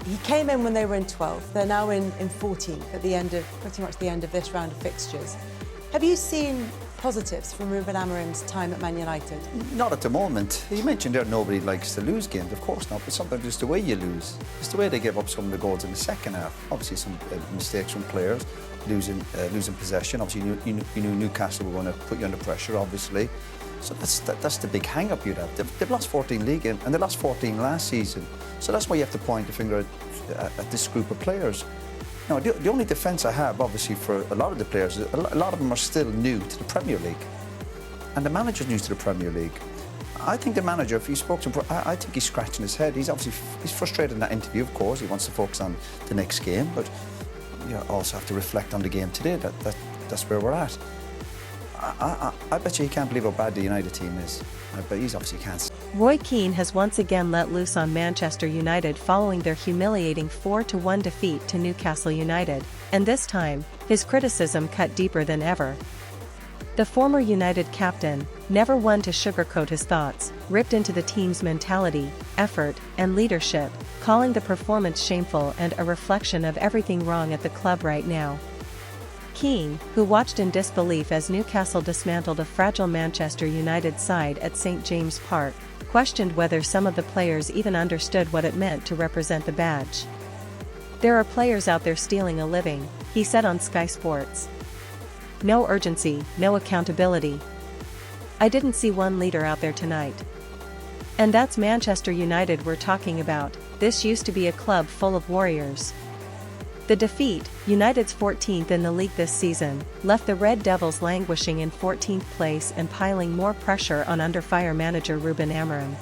He came in when they were in 12th. They're now in 14th at the end of, pretty much the end of this round of fixtures. Have you seen positives from Ruben Amorim's time at Man United? Not at the moment. You mentioned there nobody likes to lose games, of course not, but sometimes it's the way you lose. It's the way they give up some of the goals in the second half. Obviously some mistakes from players, losing possession. Obviously you knew Newcastle were going to put you under pressure, obviously. So that's the big hang-up you'd have. They've lost 14 league games, and they lost 14 last season. So that's why you have to point the finger at this group of players. Now, the only defence I have, obviously, for a lot of the players, a lot of them are still new to the Premier League. And the manager's new to the Premier League. I think the manager, if you spoke to him, I think he's scratching his head. He's frustrated in that interview, of course. He wants to focus on the next game, but you also have to reflect on the game today. That's where we're at. I bet you he can't believe how bad the United team is. But he's obviously can't. Roy Keane has once again let loose on Manchester United following their humiliating 4-1 defeat to Newcastle United, and this time, his criticism cut deeper than ever. The former United captain, never one to sugarcoat his thoughts, ripped into the team's mentality, effort, and leadership, calling the performance shameful and a reflection of everything wrong at the club right now. Keane, who watched in disbelief as Newcastle dismantled a fragile Manchester United side at St James Park, questioned whether some of the players even understood what it meant to represent the badge. "There are players out there stealing a living," he said on Sky Sports. "No urgency, no accountability. I didn't see one leader out there tonight. And that's Manchester United we're talking about. This used to be a club full of warriors." The defeat, United's 14th in the league this season, left the Red Devils languishing in 14th place and piling more pressure on under-fire manager Ruben Amorim.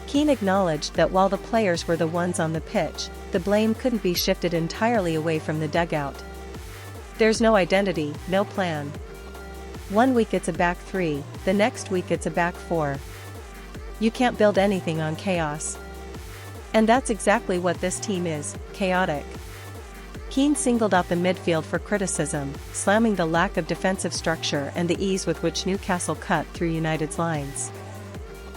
Keane acknowledged that while the players were the ones on the pitch, the blame couldn't be shifted entirely away from the dugout. "There's no identity, no plan. One week it's a back three, the next week it's a back four. You can't build anything on chaos. And that's exactly what this team is, chaotic." Keane singled out the midfield for criticism, slamming the lack of defensive structure and the ease with which Newcastle cut through United's lines.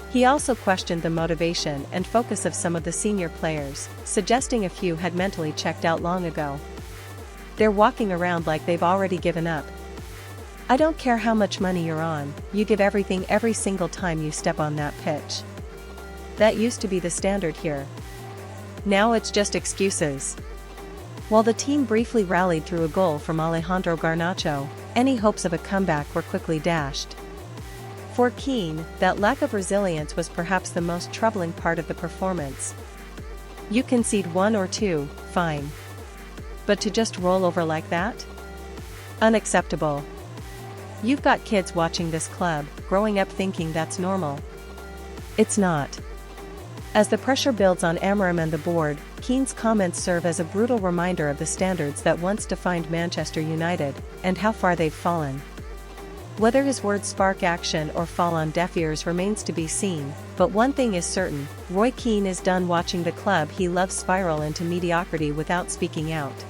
He also questioned the motivation and focus of some of the senior players, suggesting a few had mentally checked out long ago. "They're walking around like they've already given up. I don't care how much money you're on, you give everything every single time you step on that pitch. That used to be the standard here. Now it's just excuses." While the team briefly rallied through a goal from Alejandro Garnacho, any hopes of a comeback were quickly dashed. For Keane, that lack of resilience was perhaps the most troubling part of the performance. You concede one or two, fine. But to just roll over like that? Unacceptable. You've got kids watching this club, growing up thinking that's normal. It's not. As the pressure builds on Amorim and the board, Keane's comments serve as a brutal reminder of the standards that once defined Manchester United, and how far they've fallen. Whether his words spark action or fall on deaf ears remains to be seen, but one thing is certain, Roy Keane is done watching the club he loves spiral into mediocrity without speaking out.